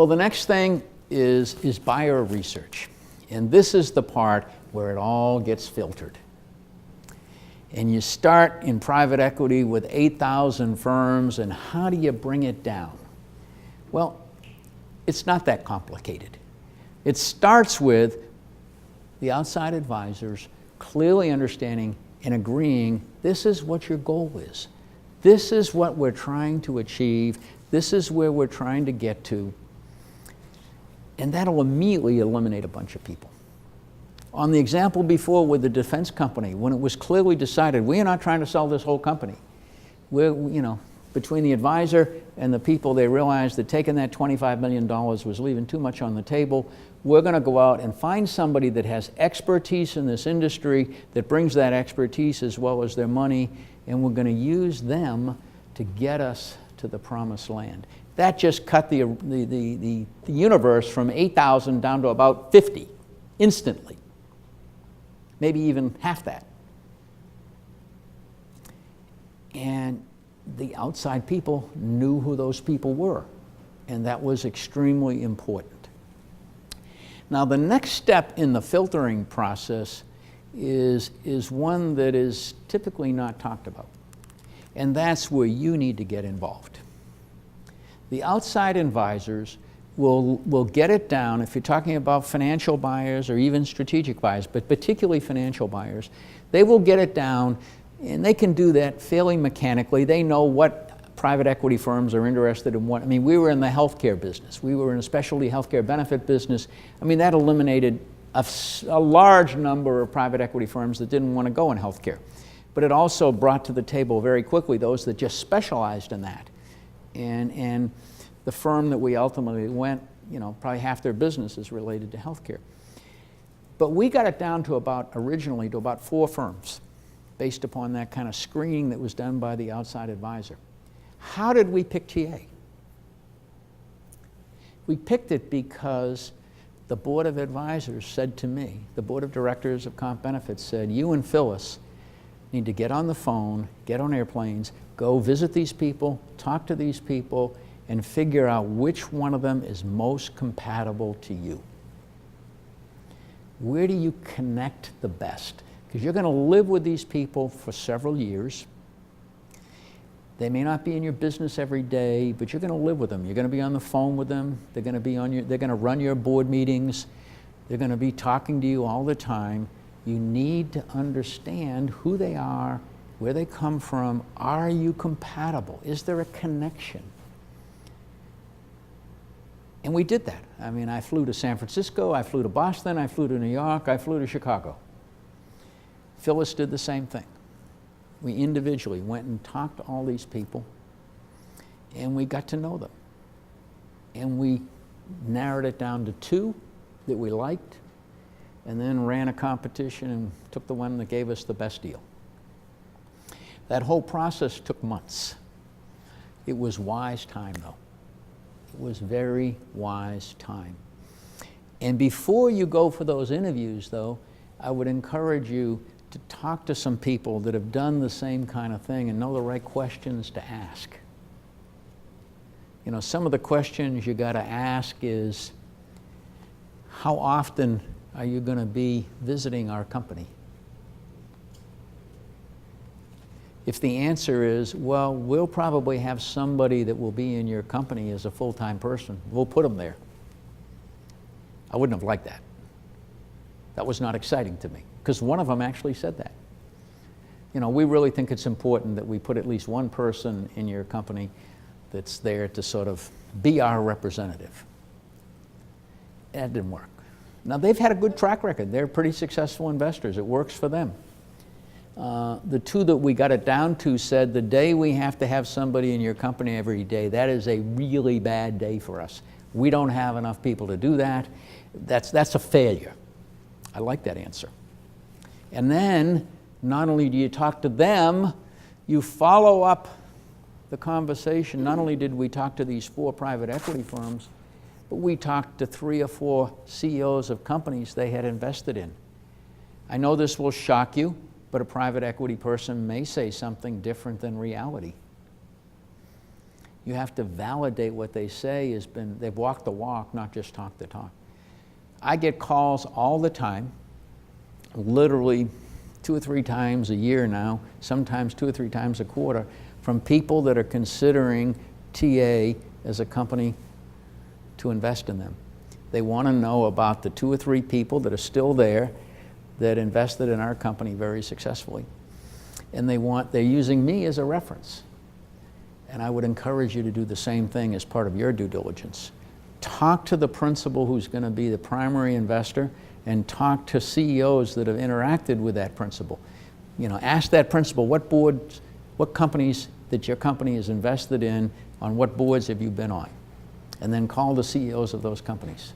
Well, the next thing is buyer research. And this is the part where it all gets filtered. And you start in private equity with 8,000 firms, and how do you bring it down? Well, it's not that complicated. It starts with the outside advisors clearly understanding and agreeing this is what your goal is. This is what we're trying to achieve. This is where we're trying to get to. And that'll immediately eliminate a bunch of people. On the example before with the defense company, when it was clearly decided we are not trying to sell this whole company, we're, between the advisor and the people, they realized that taking that $25 million was leaving too much on the table. We're going to go out and find somebody that has expertise in this industry, that brings that expertise as well as their money, and we're going to use them to get us to the promised land. That just cut the universe from 8,000 down to about 50 instantly. Maybe even half that. And the outside people knew who those people were, and that was extremely important. Now, the next step in the filtering process is one that is typically not talked about, and that's where you need to get involved. The outside advisors will get it down, if you're talking about financial buyers or even strategic buyers, but particularly financial buyers, they will get it down, and they can do that fairly mechanically. They know what private equity firms are interested in what. I mean, we were in the healthcare business. We were in a specialty healthcare benefit business. I mean, that eliminated a large number of private equity firms that didn't want to go in healthcare. But it also brought to the table very quickly those that just specialized in that. And the firm that we ultimately went, probably half their business is related to healthcare. But we got it down to originally to about 4 firms, based upon that kind of screening that was done by the outside advisor. How did we pick TA? We picked it because the board of advisors said to me, the board of directors of Comp Benefits said, you and Phyllis need to get on the phone, get on airplanes, go visit these people, talk to these people, and figure out which one of them is most compatible to you. Where do you connect the best? Because you're going to live with these people for several years. They may not be in your business every day, but you're going to live with them. You're going to be on the phone with them. They're going to be they're going to run your board meetings. They're going to be talking to you all the time. You need to understand who they are, where they come from. Are you compatible? Is there a connection? And we did that. I mean, I flew to San Francisco, I flew to Boston, I flew to New York, I flew to Chicago. Phyllis did the same thing. We individually went and talked to all these people, and we got to know them. And we narrowed it down to 2 that we liked, and then ran a competition and took the one that gave us the best deal. That whole process took months. It was wise time, though. It was very wise time. And before you go for those interviews, though, I would encourage you to talk to some people that have done the same kind of thing and know the right questions to ask. Some of the questions you got to ask is, how often are you going to be visiting our company? If the answer is, well, we'll probably have somebody that will be in your company as a full-time person, we'll put them there. I wouldn't have liked that. That was not exciting to me, because one of them actually said that. We really think it's important that we put at least one person in your company that's there to sort of be our representative. That didn't work. Now, they've had a good track record. They're pretty successful investors. It works for them. The 2 that we got it down to said, the day we have to have somebody in your company every day, that is a really bad day for us. We don't have enough people to do that. That's a failure. I like that answer. And then, not only do you talk to them, you follow up the conversation. Not only did we talk to these 4 private equity firms, but we talked to 3 or 4 CEOs of companies they had invested in. I know this will shock you, but a private equity person may say something different than reality. You have to validate what they say they've walked the walk, not just talked the talk. I get calls all the time, literally 2 or 3 times a year now, sometimes 2 or 3 times a quarter, from people that are considering TA as a company to invest in them. They want to know about the 2 or 3 people that are still there that invested in our company very successfully. And they're using me as a reference. And I would encourage you to do the same thing as part of your due diligence. Talk to the principal who's going to be the primary investor, and talk to CEOs that have interacted with that principal. Ask that principal, what boards, what companies that your company is invested in, on what boards have you been on? And then call the CEOs of those companies.